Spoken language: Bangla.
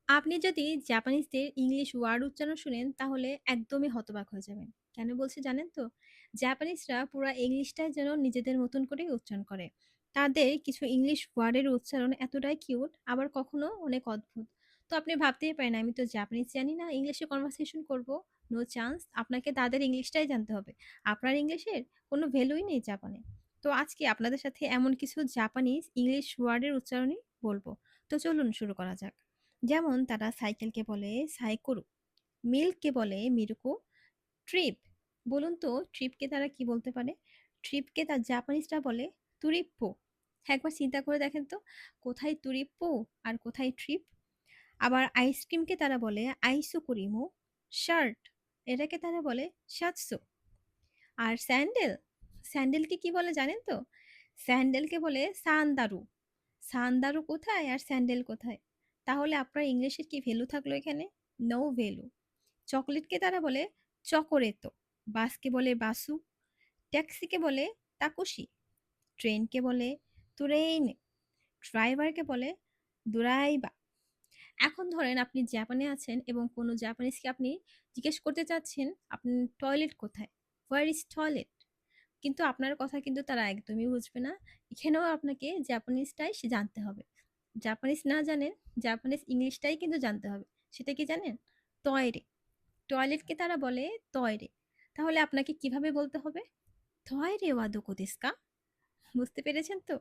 আপনি যদি জাপানিজদের ইংলিশ ওয়ার্ড উচ্চারণ শুনেন তাহলে একদমই হতবাক হয়ে যাবেন। কেন বলছি জানেন তো? জাপানিজরা পুরা ইংলিশটাই যেন নিজেদের মতন করেই উচ্চারণ করে। তাদের কিছু ইংলিশ ওয়ার্ডের উচ্চারণ এতটাই কিউট আবার কখনো অনেক অদ্ভুত। তো আপনি ভাবতেই পারেন আমি তো জাপানিজ জানি না, ইংলিশে কনভারসেশন করব। No chance. আপনাকে তাদের ইংলিশটাই জানতে হবে। আপনার ইংলিশের কোনো ভ্যালুই নেই জাপানে। তো আজকে আপনাদের সাথে এমন কিছু জাপানিজ ইংলিশ ওয়ার্ডের উচ্চারণই বলবো। তো চলুন শুরু করা যাক। যেমন তারা সাইকেলকে বলে সাইকোরু, মিল্ককে বলে মিরুকো, ট্রিপ। বলুন তো ট্রিপকে তারা কি বলতে পারে? ট্রিপকে তার জাপানিজরা বলে তুরিপ্পো। একবার চিন্তা করে দেখেন তো, কোথায় তুরিপ্পো আর কোথায় ট্রিপ? আবার আইসক্রিমকে তারা বলে আইসুকুরিমো, শার্ট এটাকে তারা বলে সাতসো। আর স্যান্ডেল, স্যান্ডেলকে কি বলে জানেন তো? স্যান্ডেলকে বলে সান্দারু। সান্দারু কোথায় আর স্যান্ডেল কোথায়? তাহলে আপনার ইংলিশের কি ভ্যালু থাকলো এখানে? No value. চকোলেটকে তারা বলে চকোরেতো, বাসকে বলে বাসু, ট্যাক্সিকে বলে তাকুশি, ট্রেনকে বলে তুরেইন, ড্রাইভারকে বলে দুরাইবা। এখন ধরেন আপনি জাপানে আছেন এবং কোনো জাপানিজকে আপনি জিজ্ঞেস করতে চাচ্ছেন, আপনি টয়লেট কোথায়? Where is toilet? কিন্তু আপনার কথা কিন্তু তারা একদমই বুঝবে না। এখানেও আপনাকে জাপানিজটাই জানতে হবে। জাপানিজ না জানেন, জাপানিজ ইংলিশটাই কিন্তু জানতে হবে। সেটা কি জানেন? টয়রে। টয়লেটকে তারা বলে তয়রে। তাহলে আপনাকে কিভাবে বলতে হবে? "টয়রে ওয়া দোকো দেসু কা?" বুঝতে পেরেছেন তো?